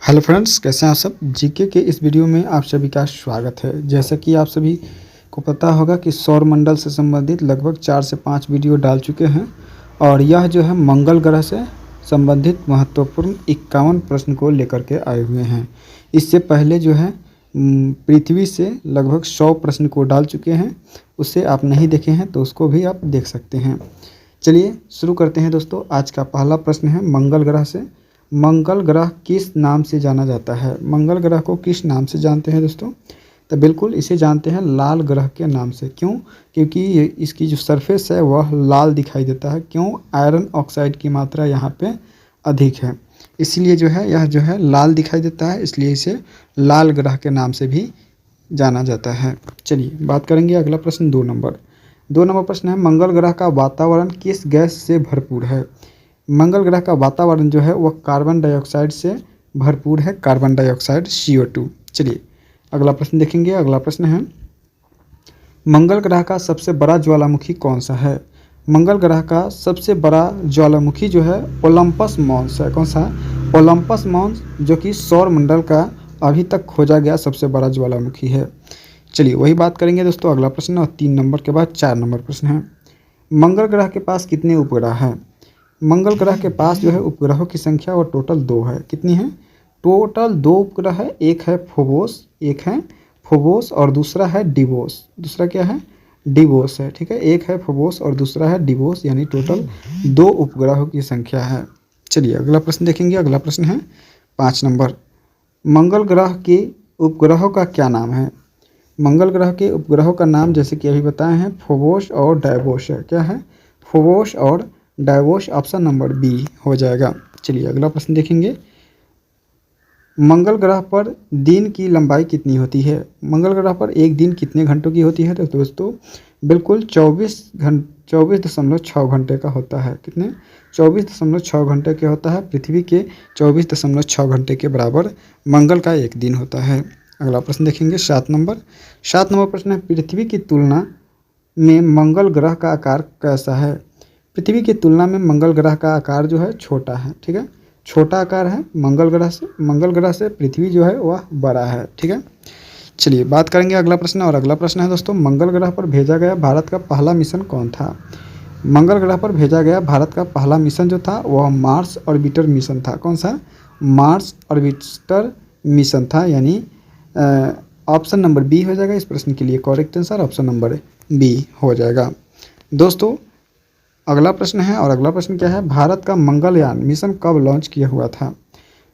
Hello friends, कैसे हैं आप सब। जीके के इस वीडियो में आप सभी का स्वागत है। जैसा कि आप सभी को पता होगा कि सौर मंडल से संबंधित लगभग 4 से 5 वीडियो डाल चुके हैं और यह जो है मंगल ग्रह से संबंधित महत्वपूर्ण 51 प्रश्न को लेकर के आए हुए हैं। इससे पहले जो है पृथ्वी से लगभग 100 प्रश्न को डाल चुके हैं। उसे आप नहीं देखे हैं तो उसको भी आप देख सकते हैं। चलिए शुरू करते हैं दोस्तों। आज का पहला प्रश्न है मंगल ग्रह से। मंगल ग्रह किस नाम से जाना जाता है? मंगल ग्रह को किस नाम से जानते हैं दोस्तों? तो बिल्कुल इसे जानते हैं लाल ग्रह के नाम से। क्यों? क्योंकि ये इसकी जो सरफेस है वह लाल दिखाई देता है। क्यों? आयरन ऑक्साइड की मात्रा यहाँ पे अधिक है, इसलिए जो है यह जो है लाल दिखाई देता है, इसलिए इसे लाल ग्रह के नाम से भी जाना जाता है। चलिए बात करेंगे अगला प्रश्न 2 नंबर प्रश्न है मंगल ग्रह का वातावरण किस गैस से भरपूर है? मंगल ग्रह का वातावरण जो है वह कार्बन डाइऑक्साइड से भरपूर है, कार्बन डाइऑक्साइड CO2। चलिए अगला प्रश्न देखेंगे। अगला प्रश्न है मंगल ग्रह का सबसे बड़ा ज्वालामुखी कौन सा है? मंगल ग्रह का सबसे बड़ा ज्वालामुखी जो है ओलंपस मॉन्स है। कौन सा? ओलंपस मॉन्स, जो कि सौर मंडल का अभी तक खोजा गया सबसे बड़ा ज्वालामुखी है। चलिए वही बात करेंगे दोस्तों। अगला प्रश्न और 3 नंबर के बाद 4 नंबर प्रश्न है मंगल ग्रह के पास कितने उपग्रह हैं? मंगल ग्रह के पास जो है उपग्रहों की संख्या वो टोटल 2 है। कितनी है? टोटल 2 उपग्रह है। एक है फोबोस और दूसरा है डिवोस। दूसरा क्या है? डिवोस है। ठीक है, एक है फोबोस और दूसरा है डिवोस, यानी टोटल 2 उपग्रहों की संख्या है। चलिए अगला प्रश्न देखेंगे। अगला प्रश्न है 5 नंबर। मंगल ग्रह के उपग्रहों का क्या नाम है? मंगल ग्रह के उपग्रहों का नाम जैसे कि अभी बताए हैं फोबोस और डायबोस है। क्या है? फोबोस और डायवोस। ऑप्शन नंबर बी हो जाएगा। चलिए अगला प्रश्न देखेंगे। मंगल ग्रह पर दिन की लंबाई कितनी होती है? मंगल ग्रह पर एक दिन कितने घंटों की होती है? तो दोस्तों बिल्कुल 24.6 घंटे का होता है। कितने? 24.6 घंटे के होता है। पृथ्वी के 24.6 घंटे के बराबर मंगल का एक दिन होता है। अगला प्रश्न देखेंगे 7 नंबर। 7 नंबर प्रश्न है पृथ्वी की तुलना में मंगल ग्रह का आकार कैसा है? पृथ्वी की तुलना में मंगल ग्रह का आकार जो है छोटा है। ठीक है, छोटा आकार है मंगल ग्रह से पृथ्वी जो है वह बड़ा है। ठीक है, चलिए बात करेंगे अगला प्रश्न। और अगला प्रश्न है दोस्तों मंगल ग्रह पर भेजा गया भारत का पहला मिशन कौन था? मंगल ग्रह पर भेजा गया भारत का पहला मिशन जो था वह मार्स ऑर्बिटर मिशन था। कौन सा? मार्स ऑर्बिटर मिशन था, यानी ऑप्शन नंबर बी हो जाएगा इस प्रश्न के लिए correct answer. Option number B हो जाएगा दोस्तों। अगला प्रश्न है और अगला प्रश्न क्या है भारत का मंगलयान मिशन कब लॉन्च किया हुआ था?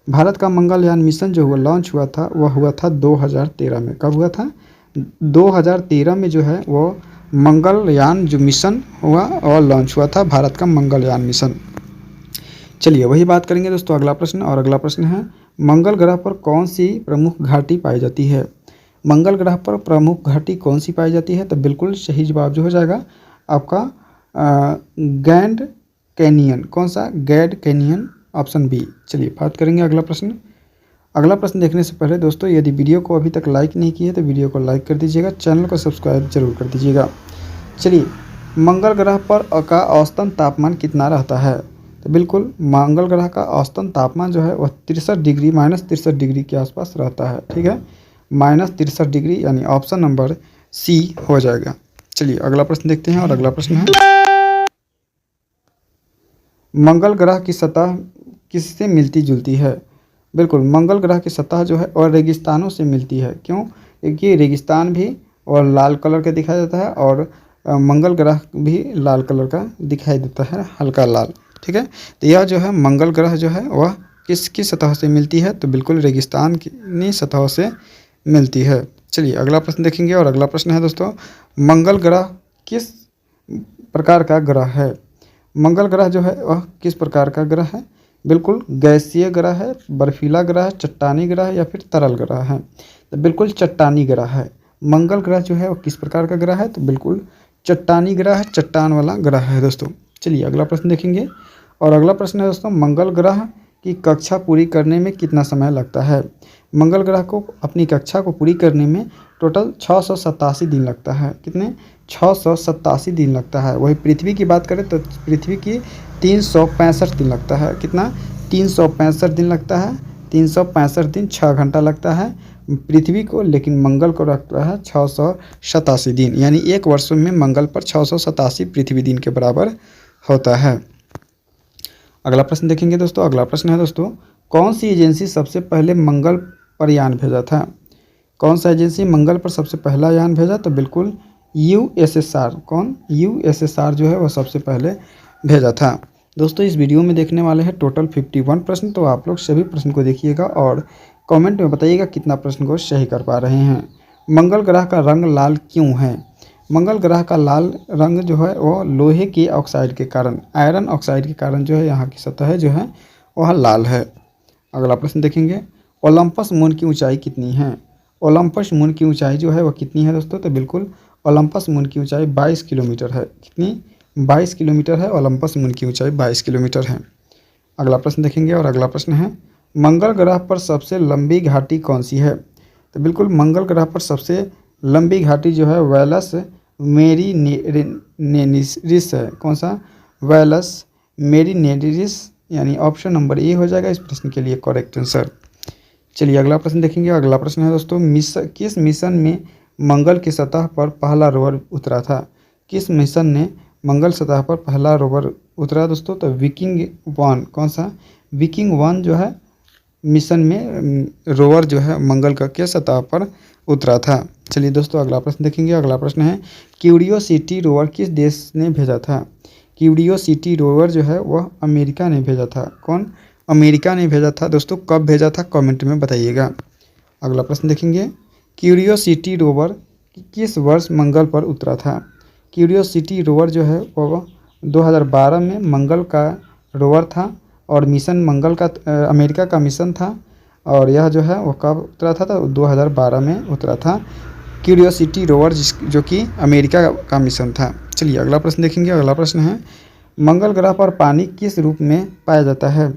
भारत का मंगलयान मिशन जो हुआ लॉन्च हुआ था वह हुआ था 2013 में। कब हुआ था? 2013 में जो है वो मंगलयान जो मिशन हुआ और लॉन्च हुआ था भारत का मंगलयान मिशन। चलिए वही बात करेंगे दोस्तों। अगला प्रश्न और अगला प्रश्न है मंगल ग्रह पर कौन सी प्रमुख घाटी पाई जाती है? मंगल ग्रह पर प्रमुख घाटी कौन सी पाई जाती है? तो बिल्कुल सही जवाब जो हो जाएगा आपका ग्रैंड कैनियन। कौन सा? Grand Canyon, option B. चलिए बात करेंगे अगला प्रश्न। अगला प्रश्न देखने से पहले दोस्तों यदि वीडियो को अभी तक लाइक नहीं किए तो वीडियो को लाइक कर दीजिएगा, चैनल को सब्सक्राइब जरूर कर दीजिएगा। चलिए मंगल ग्रह पर का औसतन तापमान कितना रहता है? तो बिल्कुल मंगल ग्रह का औसतन तापमान जो है वह -63 डिग्री के आसपास रहता है। ठीक है, -63 डिग्री, यानी ऑप्शन नंबर सी हो जाएगा। चलिए अगला प्रश्न देखते हैं और अगला प्रश्न है मंगल ग्रह की सतह किससे मिलती जुलती है? बिल्कुल मंगल ग्रह की सतह जो है और रेगिस्तानों से मिलती है। क्यों? क्योंकि रेगिस्तान भी और लाल कलर का दिखाई देता है और मंगल ग्रह भी लाल कलर का दिखाई देता है, हल्का लाल। ठीक है, तो यह जो है मंगल ग्रह जो है वह किसकी सतह से मिलती है? तो बिल्कुल रेगिस्तान की सतह से मिलती है। चलिए अगला प्रश्न देखेंगे और अगला प्रश्न है दोस्तों मंगल ग्रह किस प्रकार का ग्रह है? मंगल ग्रह जो है वह किस प्रकार का ग्रह है? बिल्कुल गैसीय ग्रह है, बर्फीला ग्रह है, चट्टानी ग्रह है या फिर तरल ग्रह है? तो बिल्कुल चट्टानी ग्रह है। मंगल ग्रह जो है वह किस प्रकार का ग्रह है? तो बिल्कुल चट्टानी ग्रह है, चट्टान वाला ग्रह है दोस्तों। चलिए अगला प्रश्न देखेंगे और अगला प्रश्न है दोस्तों मंगल ग्रह की कक्षा पूरी करने में कितना समय लगता है? मंगल ग्रह को अपनी कक्षा को पूरी करने में टोटल 687 दिन लगता है। कितने? 687 दिन लगता है। वही पृथ्वी की बात करें तो पृथ्वी की 365 दिन लगता है। कितना? 365 दिन लगता है 365 दिन 6 घंटा लगता है पृथ्वी को, लेकिन मंगल को लगता है 687 दिन, यानी एक वर्ष में मंगल पर 687 पृथ्वी दिन के बराबर होता है। अगला प्रश्न देखेंगे दोस्तों। अगला प्रश्न है दोस्तों, कौन सी एजेंसी सबसे पहले मंगल पर यान भेजा था? कौन सा एजेंसी मंगल पर सबसे पहला यान भेजा? तो बिल्कुल यूएसएसआर। कौन? यूएसएसआर जो है वह सबसे पहले भेजा था। दोस्तों इस वीडियो में देखने वाले हैं टोटल 51 प्रश्न, तो आप लोग सभी प्रश्न को देखिएगा और कमेंट में बताइएगा कितना प्रश्न को सही कर पा रहे हैं। मंगल ग्रह का रंग लाल क्यों है? मंगल ग्रह का लाल रंग जो है वो लोहे के ऑक्साइड के कारण, आयरन ऑक्साइड के कारण जो है यहाँ की सतह जो है वह लाल है। अगला प्रश्न देखेंगे, ओलंपस मून की ऊंचाई कितनी है? ओलंपस मून की ऊंचाई जो है वह कितनी है दोस्तों? तो बिल्कुल ओलंपस मून की ऊंचाई 22 किलोमीटर है। कितनी? 22 किलोमीटर है। ओलंपस मून की ऊंचाई 22 किलोमीटर है। अगला प्रश्न देखेंगे और अगला प्रश्न है, मंगल ग्रह पर सबसे लंबी घाटी कौन सी है? तो बिल्कुल मंगल ग्रह पर सबसे लंबी घाटी जो है वेलस मेरीनेरिस है। कौन सा? वेलस मेरीनेरिस, यानी ऑप्शन नंबर ए हो जाएगा इस प्रश्न के लिए करेक्ट आंसर। चलिए अगला प्रश्न देखेंगे। अगला प्रश्न है दोस्तों, किस मिशन में मंगल की सतह पर पहला रोवर उतरा था? किस मिशन ने मंगल सतह पर पहला रोवर उतरा दोस्तों? तो विकिंग 1। कौन सा? विकिंग 1 जो है मिशन में रोवर जो है मंगल का के सतह पर उतरा था। चलिए दोस्तों अगला प्रश्न देखेंगे। अगला प्रश्न है, क्यूरियोसिटी रोवर किस देश ने भेजा था? क्यूरियोसिटी रोवर जो है वह अमेरिका ने भेजा था। कौन? अमेरिका ने भेजा था दोस्तों। कब भेजा था कमेंट में बताइएगा। अगला प्रश्न देखेंगे, क्यूरियोसिटी रोवर किस वर्ष मंगल पर उतरा था? क्यूरियोसिटी रोवर जो है वो 2012 में मंगल का रोवर था और मिशन मंगल का अमेरिका का मिशन था, और यह जो है वो कब उतरा था? तो 2012 में उतरा था क्यूरियोसिटी रोवर जो कि अमेरिका का मिशन था। चलिए अगला प्रश्न देखेंगे। अगला प्रश्न है, मंगल ग्रह पर पानी किस रूप में पाया जाता है?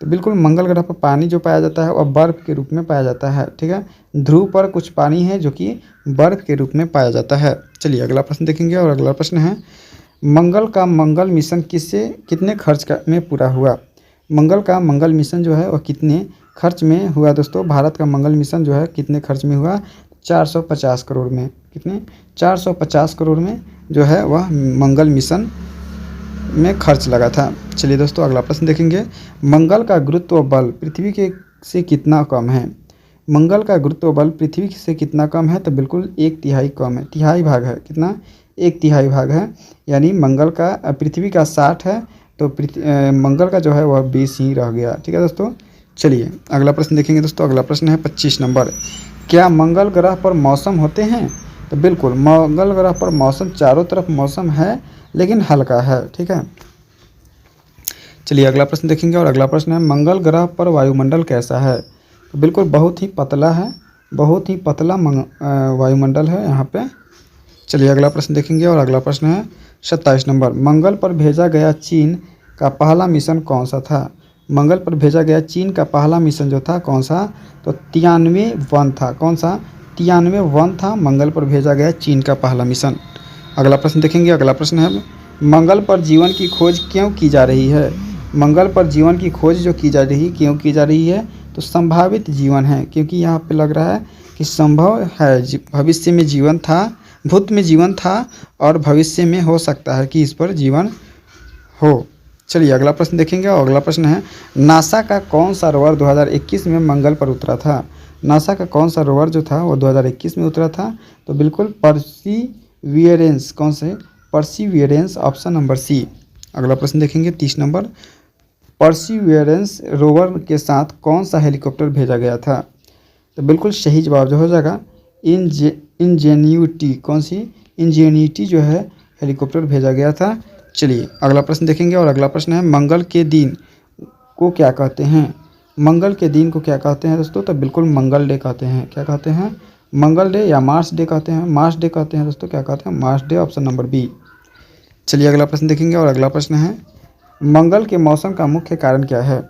तो बिल्कुल मंगल ग्रह पर पानी जो पाया जाता है वह बर्फ़ के रूप में पाया जाता है। ठीक है, ध्रुव पर कुछ पानी है जो कि बर्फ़ के रूप में पाया जाता है। चलिए अगला प्रश्न देखेंगे और अगला प्रश्न है, मंगल मिशन कितने खर्च में पूरा हुआ? मंगल का मंगल मिशन जो है वह कितने खर्च में हुआ दोस्तों? भारत का मंगल मिशन जो है कितने खर्च में हुआ? 450 करोड़ में। कितने? 450 करोड़ में जो है वह मंगल मिशन में खर्च लगा था। चलिए दोस्तों अगला प्रश्न देखेंगे, मंगल का गुरुत्व बल पृथ्वी के से कितना कम है? मंगल का गुरुत्व बल पृथ्वी से कितना कम है? तो बिल्कुल 1/3 कम है। तिहाई भाग है। कितना? 1/3 भाग है। यानी मंगल का पृथ्वी का 60 है तो मंगल का जो है वह 20 ही रह गया। ठीक है दोस्तों। चलिए अगला प्रश्न देखेंगे दोस्तों। अगला प्रश्न है 25 नंबर, क्या मंगल ग्रह पर मौसम होते हैं? तो बिल्कुल मंगल ग्रह पर मौसम चारों तरफ मौसम है लेकिन हल्का है। ठीक है। चलिए अगला प्रश्न देखेंगे और अगला प्रश्न है, मंगल ग्रह पर वायुमंडल कैसा है? तो बिल्कुल बहुत ही पतला है। बहुत ही पतला वायुमंडल है यहाँ पे। चलिए अगला प्रश्न देखेंगे और अगला प्रश्न है 27 नंबर, मंगल पर भेजा गया चीन का पहला मिशन कौन सा था? मंगल पर भेजा गया चीन का पहला मिशन जो था कौन सा? तो 93 था। कौन सा? 93 था मंगल पर भेजा गया चीन का पहला मिशन। अगला प्रश्न देखेंगे। अगला प्रश्न है, मंगल पर जीवन की खोज क्यों की जा रही है? मंगल पर जीवन की खोज जो की जा रही क्यों की जा रही है? तो संभावित जीवन है, क्योंकि यहाँ पे लग रहा है कि संभव है भविष्य में जीवन था, भूत में जीवन था और भविष्य में हो सकता है कि इस पर जीवन हो। चलिए अगला प्रश्न देखेंगे और अगला प्रश्न है, नासा का कौन सा रोवर 2021 में मंगल पर उतरा था? नासा का कौन सा रोवर जो था वो 2021 में उतरा था? तो बिल्कुल परसीवियरेंस। कौन से? परसीवियरेंस, ऑप्शन नंबर सी। अगला प्रश्न देखेंगे 30 नंबर, परसीवियरेंस रोवर के साथ कौन सा हेलीकॉप्टर भेजा गया था? तो बिल्कुल सही जवाब जो हो जाएगा इंजेन्यूटी। कौन सी? इंजेन्यूटी जो है हेलीकॉप्टर भेजा गया था। चलिए अगला प्रश्न देखेंगे और अगला प्रश्न है, मंगल के दिन को क्या कहते हैं? मंगल के दिन को क्या कहते हैं दोस्तों? तो बिल्कुल मंगल डे कहते हैं। क्या कहते हैं? मंगल डे या मार्स डे कहते हैं। मार्स डे कहते हैं दोस्तों। क्या कहते हैं? Mars day, option number B. चलिए अगला प्रश्न देखेंगे और अगला प्रश्न है, मंगल के मौसम का मुख्य कारण क्या है?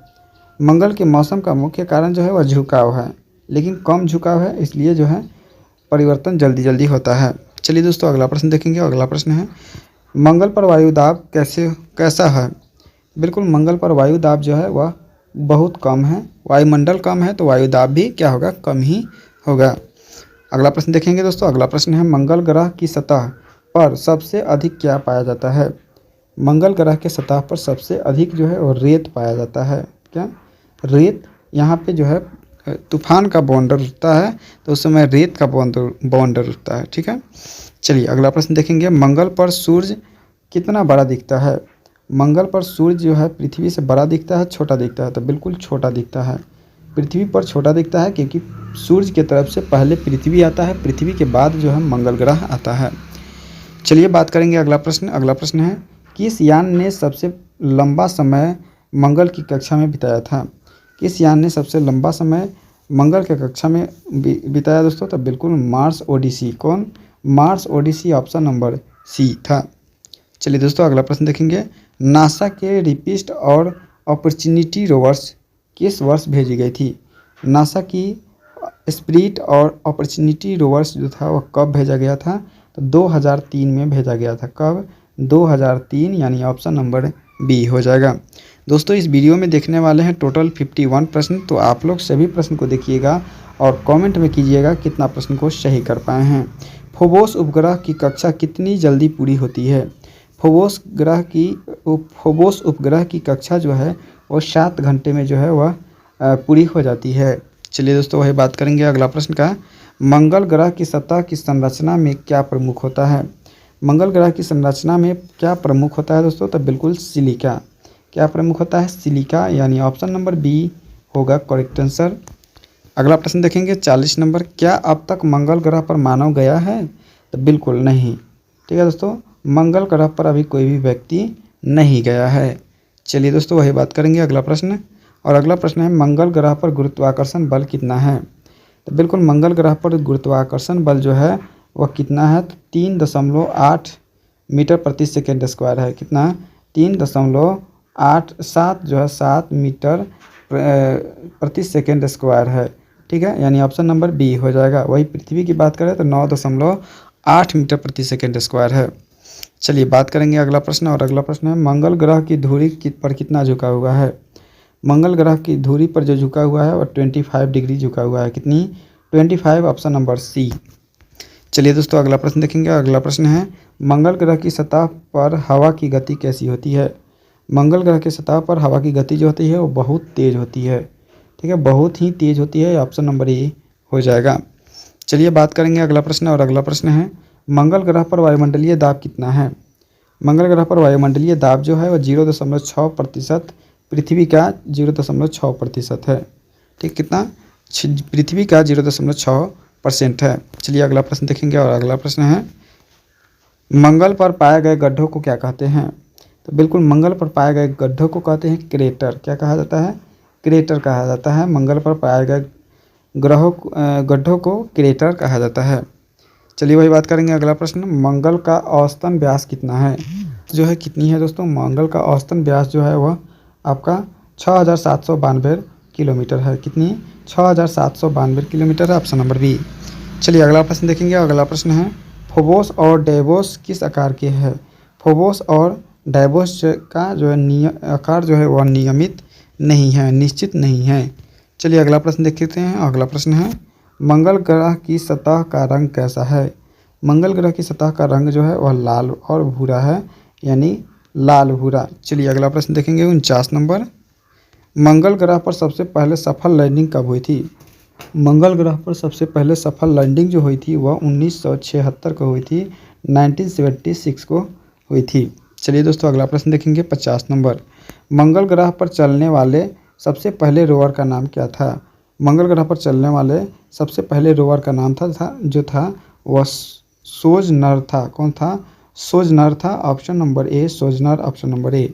मंगल के मौसम का मुख्य कारण जो है वह झुकाव है, लेकिन कम झुकाव है, इसलिए जो है परिवर्तन जल्दी जल्दी होता है। चलिए दोस्तों अगला प्रश्न देखेंगे और अगला प्रश्न है, मंगल पर वायुदाब कैसा है? बिल्कुल मंगल पर वायुदाब जो है वह बहुत कम है, वायुमंडल कम है तो वायुदाब भी क्या होगा, कम ही होगा। अगला प्रश्न देखेंगे दोस्तों। अगला प्रश्न है मंगल ग्रह की सतह पर सबसे अधिक क्या पाया जाता है। मंगल ग्रह के सतह पर सबसे अधिक जो है वो रेत पाया जाता है। क्या रेत, यहाँ पे जो है तूफान का बॉन्डर उठता है तो उस समय रेत का बॉन्डर उठता है। ठीक है, चलिए अगला प्रश्न देखेंगे। मंगल पर सूर्य कितना बड़ा दिखता है। मंगल पर सूर्य जो है पृथ्वी से बड़ा दिखता है, छोटा दिखता है, तो बिल्कुल छोटा दिखता है। पृथ्वी पर छोटा दिखता है क्योंकि सूर्य की तरफ से पहले पृथ्वी आता है, पृथ्वी के बाद जो है मंगल ग्रह आता है। चलिए बात करेंगे अगला प्रश्न। अगला प्रश्न है किस यान ने सबसे लंबा समय मंगल की कक्षा में बिताया था। किस यान ने सबसे लंबा समय मंगल की कक्षा में बिताया दोस्तों, तो बिल्कुल मार्स ओडिसी। कौन, Mars Odyssey, option number C था। चलिए दोस्तों अगला प्रश्न देखेंगे। नासा के रिपिस्ट और अपॉर्चुनिटी रोवर्स किस वर्ष भेजी गई थी। नासा की स्पिरिट और अपॉर्चुनिटी रोवर्स जो था वह कब भेजा गया था, तो 2003 में भेजा गया था। कब, 2003, यानी ऑप्शन नंबर बी हो जाएगा। दोस्तों इस वीडियो में देखने वाले हैं टोटल 51 प्रश्न, तो आप लोग सभी प्रश्न को देखिएगा और कमेंट में कीजिएगा कितना प्रश्न को सही कर पाए हैं। फोबोस उपग्रह की कक्षा कितनी जल्दी पूरी होती है। फोबोस उपग्रह की कक्षा जो है वो 7 घंटे में जो है वह पूरी हो जाती है। चलिए दोस्तों वही बात करेंगे अगला प्रश्न का। मंगल ग्रह की सतह की संरचना में क्या प्रमुख होता है। मंगल ग्रह की संरचना में क्या प्रमुख होता है दोस्तों, तो बिल्कुल सिलिका। क्या प्रमुख होता है, सिलिका, यानी ऑप्शन नंबर बी होगा करेक्ट आंसर। अगला प्रश्न देखेंगे 40 नंबर। क्या अब तक मंगल ग्रह पर मानव गया है, तो बिल्कुल नहीं। ठीक है दोस्तों, मंगल ग्रह पर अभी कोई भी व्यक्ति नहीं गया है। चलिए दोस्तों वही बात करेंगे अगला प्रश्न। और अगला प्रश्न है मंगल ग्रह पर गुरुत्वाकर्षण बल कितना है। तो बिल्कुल मंगल ग्रह पर गुरुत्वाकर्षण बल जो है वह कितना है, तो 3.8 मीटर प्रति सेकेंड स्क्वायर है। कितना, 3.87 जो है 7 मीटर प्रति सेकेंड स्क्वायर है। ठीक है, यानी ऑप्शन नंबर बी हो जाएगा। वही पृथ्वी की बात करें तो 9.8 मीटर प्रति सेकेंड स्क्वायर है। चलिए बात करेंगे अगला प्रश्न। और अगला प्रश्न है मंगल ग्रह की धुरी पर कितना झुका हुआ है। मंगल ग्रह की धुरी पर जो झुका हुआ है वह 25 डिग्री झुका हुआ है। कितनी, 25, ऑप्शन नंबर सी। चलिए दोस्तों अगला प्रश्न देखेंगे। अगला प्रश्न है मंगल ग्रह की सतह पर हवा की गति कैसी होती है। मंगल ग्रह की सतह पर हवा की गति जो होती है वो बहुत तेज़ होती है। ठीक है, बहुत ही तेज़ होती है, ऑप्शन नंबर ए हो जाएगा। चलिए बात करेंगे अगला प्रश्न। और अगला प्रश्न है मंगल ग्रह पर वायुमंडलीय दाब कितना है। मंगल ग्रह पर वायुमंडलीय दाब जो है वह 0.6%, पृथ्वी का 0.6% है। ठीक, कितना, पृथ्वी का 0.6% है। चलिए अगला प्रश्न देखेंगे। और अगला प्रश्न है मंगल पर पाए गए गड्ढों को क्या कहते हैं। तो बिल्कुल मंगल पर पाए गए गड्ढों को कहते हैं क्रेटर। क्या कहा जाता है, क्रेटर कहा जाता है। मंगल पर पाए गए गड्ढों को क्रेटर कहा जाता है। चलिए वही बात करेंगे अगला प्रश्न। मंगल का औसतन व्यास कितना है, जो है कितनी है दोस्तों। मंगल का औसतन व्यास जो है वह आपका 6792 किलोमीटर है। कितनी, 6792 किलोमीटर है, ऑप्शन नंबर बी। चलिए अगला प्रश्न देखेंगे। अगला प्रश्न है फोबोस और डेबोस किस आकार के है। फोबोस और डेबोस का जो है आकार जो है वह नियमित नहीं है, निश्चित नहीं है। चलिए अगला प्रश्न देख लेते हैं। अगला प्रश्न है मंगल ग्रह की सतह का रंग कैसा है। मंगल ग्रह की सतह का रंग जो है वह लाल और भूरा है, यानी लाल भूरा। चलिए अगला प्रश्न देखेंगे 49 नंबर। मंगल ग्रह पर सबसे पहले सफल लैंडिंग कब हुई थी। मंगल ग्रह पर सबसे पहले सफल लैंडिंग जो हुई थी वह 1976 को हुई थी, 1976 को हुई थी। चलिए दोस्तों अगला प्रश्न देखेंगे 50 नंबर। मंगल ग्रह पर चलने वाले सबसे पहले रोवर का नाम क्या था। मंगल ग्रह पर चलने वाले सबसे पहले रोवर का नाम था वह सोजनर था। कौन था, सोजनर था, option number A Sojourner, option number A.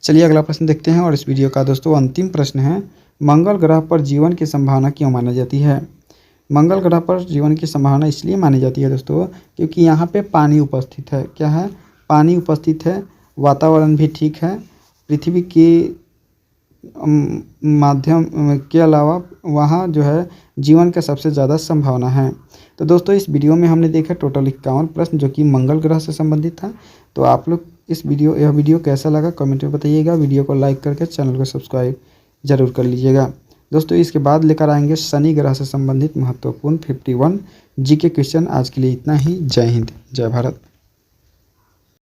चलिए अगला प्रश्न देखते हैं। और इस वीडियो का दोस्तों अंतिम प्रश्न है मंगल ग्रह पर जीवन की संभावना क्यों मानी जाती है। मंगल ग्रह पर जीवन की संभावना इसलिए मानी जाती है दोस्तों क्योंकि यहाँ पे पानी उपस्थित है। क्या है, पानी उपस्थित है, वातावरण भी ठीक है, पृथ्वी के माध्यम के अलावा वहाँ जो है जीवन का सबसे ज़्यादा संभावना है। तो दोस्तों इस वीडियो में हमने देखा टोटल 51 प्रश्न जो कि मंगल ग्रह से संबंधित था। तो आप लोग यह वीडियो कैसा लगा कमेंट में बताइएगा। वीडियो को लाइक करके चैनल को सब्सक्राइब ज़रूर कर लीजिएगा। दोस्तों इसके बाद लेकर आएंगे शनि ग्रह से संबंधित महत्वपूर्ण 51 जीके क्वेश्चन। आज के लिए इतना ही। जय हिंद, जय भारत।